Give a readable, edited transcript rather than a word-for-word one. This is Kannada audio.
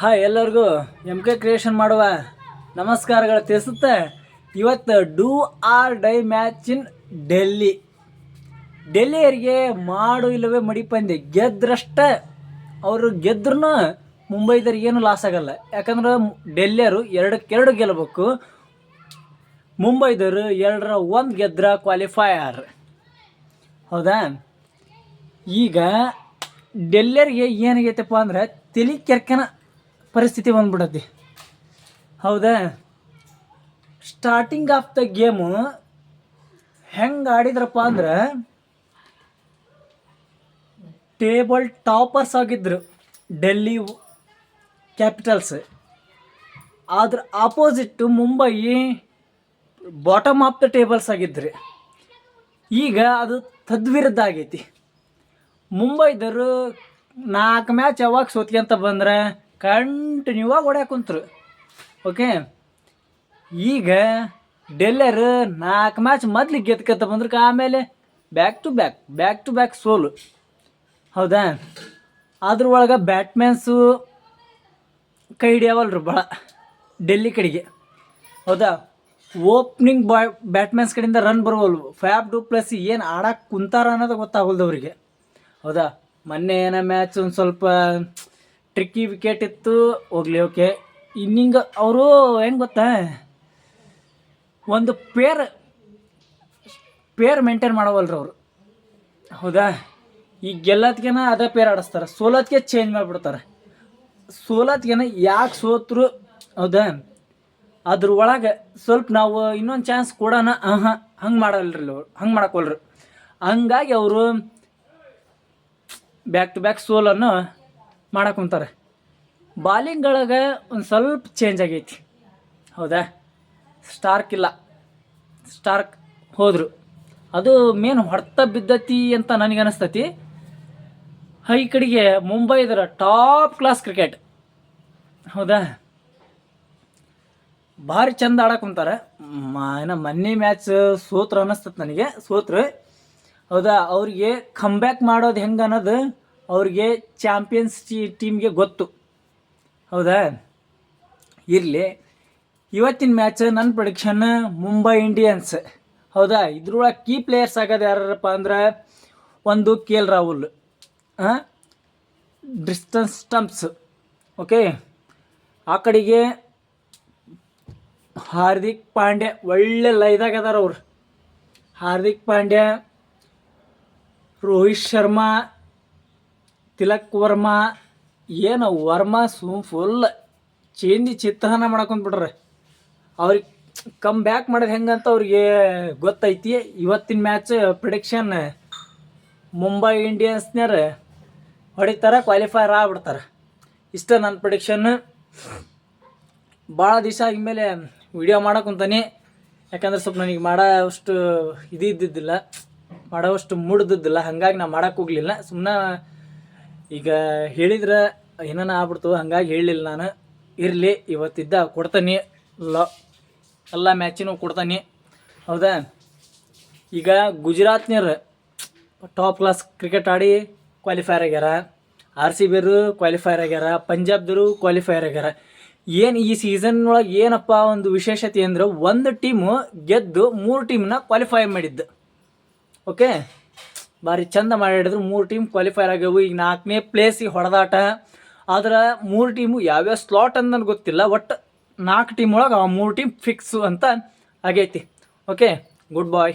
ಹಾಯ್ ಎಲ್ಲರಿಗೂ MK ಕ್ರಿಯೇಷನ್ ಮಾಡುವ ನಮಸ್ಕಾರಗಳು ತಿಳಿಸುತ್ತೆ. ಇವತ್ತು do or die match in ಡೆಲ್ಲಿಯರಿಗೆ ಮಾಡು ಇಲ್ಲವೇ ಮಡಿ ಪಂದ್ಯ ಗೆದ್ರಷ್ಟೇ. ಅವರು ಗೆದ್ರೂ ಮುಂಬೈದವ್ರಿಗೆ ಏನು ಲಾಸ್ ಆಗಲ್ಲ, ಯಾಕಂದ್ರೆ ಡೆಲ್ಲಿಯರು 2-2 ಗೆಲ್ಲಬೇಕು, ಮುಂಬೈದವರು 2-1 ಗೆದ್ರ ಕ್ವಾಲಿಫೈಯರ್. ಹೌದಾ? ಈಗ ಡೆಲ್ಲಿಯರಿಗೆ ಏನಾಗೈತಪ್ಪ ಅಂದ್ರೆ ತಲೆ ಕೆರ್ಕನ ಪರಿಸ್ಥಿತಿ ಬಂದ್ಬಿಡತ್ತೆ. ಹೌದಾ? ಸ್ಟಾರ್ಟಿಂಗ್ ಆಫ್ ದ ಗೇಮು ಹೆಂಗೆ ಆಡಿದ್ರಪ್ಪ ಅಂದ್ರೆ ಟೇಬಲ್ ಟಾಪರ್ಸ್ ಆಗಿದ್ರು ಡೆಲ್ಲಿ ಕ್ಯಾಪಿಟಲ್ಸ್. ಅದ್ರ opposite Mumbai bottom of the tables ಆಗಿದ್ರಿ. ಈಗ ಅದು ತದ್ವಿರುದ್ಧ ಆಗೈತಿ. ಮುಂಬೈದವರು 4 ಮ್ಯಾಚ್ ಯಾವಾಗ ಸೋತ್ಕೊಂತ ಬಂದ್ರೆ ಕಂಟಿನ್ಯೂ ಆಗಿ ಹೊಡ್ಯಾಕೆ ಕುಂತರು. ಓಕೆ, ಈಗ ಡೆಲ್ಲಿಯರು 4 ಮ್ಯಾಚ್ ಮೊದ್ಲಿಗೆ ಗೆದ್ಕಂತ ಬಂದ್ರೆ ಆಮೇಲೆ ಬ್ಯಾಕ್ ಟು ಬ್ಯಾಕ್ ಸೋಲು. ಹೌದಾ? ಅದ್ರೊಳಗೆ ಬ್ಯಾಟ್ಮ್ಯಾನ್ಸು ಕೈ ಹಿಡಿಯವಲ್ರು ಭಾಳ ಡೆಲ್ಲಿ ಕಡೆಗೆ. ಹೌದಾ? ಓಪ್ನಿಂಗ್ ಬ್ಯಾಟ್ಮ್ಯಾನ್ಸ್ ಕಡೆಯಿಂದ ರನ್ ಬರುವಲ್ವು. ಫ್ಯಾಬ್ ಡು ಪ್ಲಸ್ ಏನು ಆಡಕ್ಕೆ ಕುಂತಾರ ಅನ್ನೋದು ಗೊತ್ತಾಗಲ್ದು ಅವರಿಗೆ. ಹೌದಾ? ಮೊನ್ನೆ ಏನೋ ಮ್ಯಾಚ್ ಒಂದು ಸ್ವಲ್ಪ ಟ್ರಿಕ್ಕಿ ವಿಕೆಟ್ ಇತ್ತು, ಹೋಗ್ಲಿ. ಓಕೆ, ಇನ್ನಿಂಗ್ ಅವರು ಹೆಂಗೆ ಗೊತ್ತಾ, ಒಂದು ಪೇರ್ ಮೇಂಟೈನ್ ಮಾಡವಲ್ರು ಅವರು. ಹೌದಾ? ಈಗ ಗೆಲ್ಲತ್ಗೆನ ಅದೇ ಪೇರ್ ಆಡಿಸ್ತಾರೆ, ಸೋಲತ್ಗೆ ಚೇಂಜ್ ಮಾಡಿಬಿಡ್ತಾರೆ. ಸೋಲತ್ಗೆನ ಯಾಕೆ ಸೋತ್ರು. ಹೌದಾ? ಅದ್ರ ಒಳಗೆ ಸ್ವಲ್ಪ ನಾವು ಇನ್ನೊಂದು ಚಾನ್ಸ್ ಕೊಡೋಣ, ಹಂಗೆ ಮಾಡಲ್ರಿ ಅವರು, ಹಂಗೆ ಮಾಡಕ್ಕೊಲ್ರಿ. ಹಂಗಾಗಿ ಅವರು ಬ್ಯಾಕ್ ಟು ಬ್ಯಾಕ್ ಸೋಲನ್ನು ಮಾಡಕ್ಕಂತಾರೆ. ಬಾಲಿಂಗ್ಗಳಿಗೆ ಒಂದು ಸ್ವಲ್ಪ ಚೇಂಜ್ ಆಗೈತಿ. ಹೌದಾ? ಸ್ಟಾರ್ಕ್ ಹೋದರು, ಅದು ಮೇನ್ ಹೊಡ್ತ ಬಿದ್ದತಿ ಅಂತ ನನಗೆ ಅನಿಸ್ತತಿ. ಈ ಕಡೆಗೆ ಮುಂಬೈದರ ಟಾಪ್ ಕ್ಲಾಸ್ ಕ್ರಿಕೆಟ್. ಹೌದಾ? ಭಾರಿ ಚಂದ ಆಡಕ್ಕೆ ಕುಂತಾರೆ. ಮೊನ್ನೆ ಮ್ಯಾಚ್ ಸೋತ್ರು ಅನ್ನಿಸ್ತದೆ ನನಗೆ, ಸೋತ್ರು. ಹೌದಾ? ಅವ್ರಿಗೆ ಕಮ್ಬ್ಯಾಕ್ ಮಾಡೋದು ಹೆಂಗೆ ಅನ್ನೋದು ಅವ್ರಿಗೆ ಚಾಂಪಿಯನ್ಸ್ ಟೀಮ್ಗೆ ಗೊತ್ತು. ಹೌದಾ? ಇರಲಿ, ಇವತ್ತಿನ ಮ್ಯಾಚ್ ನನ್ನ ಪ್ರೊಡಿಕ್ಷನ್ ಮುಂಬೈ ಇಂಡಿಯನ್ಸ್. ಹೌದಾ? ಇದ್ರೊಳಗೆ ಕೀ ಪ್ಲೇಯರ್ಸ್ ಆಗೋದು ಯಾರಪ್ಪ ಅಂದ್ರೆ, ಒಂದು KL Rahul, distance stumps. Okay, ಆ ಕಡೆಗೆ ಹಾರ್ದಿಕ್ ಪಾಂಡ್ಯ ಒಳ್ಳೆ ಲೈದಾಗ ಅದಾರ ಅವ್ರು. ಹಾರ್ದಿಕ್ ಪಾಂಡ್ಯ, ರೋಹಿತ್ ಶರ್ಮಾ, ತಿಲಕ್ ವರ್ಮಾ, ಏನು ವರ್ಮಾ ಫುಲ್ ಚಿತ್ರಾನ್ನ ಮಾಡ್ಕೊಂಡ್ಬಿಟ್ರೆ. ಅವ್ರಿಗೆ ಕಮ್ ಬ್ಯಾಕ್ ಮಾಡೋದು ಹೆಂಗಂತ ಅವ್ರಿಗೆ ಗೊತ್ತೈತಿ. ಇವತ್ತಿನ ಮ್ಯಾಚ್ ಪ್ರಿಡಿಕ್ಷನ್ ಮುಂಬೈ ಇಂಡಿಯನ್ಸ್ನಾರ ಹೊಡಿತಾರೆ, ಕ್ವಾಲಿಫೈರ್ ಆಗ್ಬಿಡ್ತಾರೆ. ಇಷ್ಟ ನನ್ನ ಪ್ರಿಡಿಕ್ಷನ್. ಭಾಳ ದಿವಸ ಆಗಿದ್ಮೇಲೆ ವಿಡಿಯೋ ಮಾಡೋಕ್ಕಂತಾನೆ, ಯಾಕಂದ್ರೆ ಸ್ವಲ್ಪ ನನಗೆ ಮಾಡೋವಷ್ಟು ಇದ್ದಿದ್ದಿಲ್ಲ, ಮಾಡೋವಷ್ಟು ಮೂಡ್ದಿದ್ದಿಲ್ಲ. ಹಾಗಾಗಿ ನಾನು ಮಾಡೋಕ್ಕೆ ಹೋಗಲಿಲ್ಲ. ಸುಮ್ಮನೆ ಈಗ ಹೇಳಿದ್ರೆ ಏನಾನ ಆಗ್ಬಿಡ್ತು, ಹಾಗಾಗಿ ಹೇಳಲಿಲ್ಲ ನಾನು. ಇರಲಿ, ಇವತ್ತಿದ್ದ ಕೊಡ್ತಾನೆ, ಎಲ್ಲ ಮ್ಯಾಚಿನೂ ಕೊಡ್ತಾನೆ. ಹೌದಾ? ಈಗ ಗುಜರಾತ್ನವ್ರು ಟಾಪ್ ಕ್ಲಾಸ್ ಕ್ರಿಕೆಟ್ ಆಡಿ ಕ್ವಾಲಿಫೈರ್ ಆಗ್ಯಾರ, RCB ಕ್ವಾಲಿಫೈರ್ ಆಗ್ಯಾರ, ಪಂಜಾಬ್ದವರು ಕ್ವಾಲಿಫೈರ್ ಆಗ್ಯಾರ. ಏನು ಈ ಸೀಸನ್ ಒಳಗೆ ಏನಪ್ಪ ಒಂದು ವಿಶೇಷತೆ ಅಂದ್ರೆ, ಒಂದು ಟೀಮು ಗೆದ್ದು 3 ಟೀಮ್ನ ಕ್ವಾಲಿಫೈ ಮಾಡಿದ್ದು. ಓಕೆ, ಭಾರಿ ಚಂದ ಮಾಡಿದ್ರು. 3 ಟೀಮ್ ಕ್ವಾಲಿಫೈರ್ ಆಗ್ಯಾವು. ಈಗ 4ನೇ ಪ್ಲೇಸಿಗೆ ಹೊಡೆದಾಟ. ಆದ್ರೆ 3 ಟೀಮು ಯಾವ್ಯಾವ ಸ್ಲಾಟ್ ಅಂತ ನನಗೆ ಗೊತ್ತಿಲ್ಲ, ಒಟ್ಟು 4 ಟೀಮ್ ಒಳಗೆ 3 ಟೀಮ್ ಫಿಕ್ಸು ಅಂತ ಆಗೈತಿ. ಓಕೆ, ಗುಡ್ ಬಾಯ್.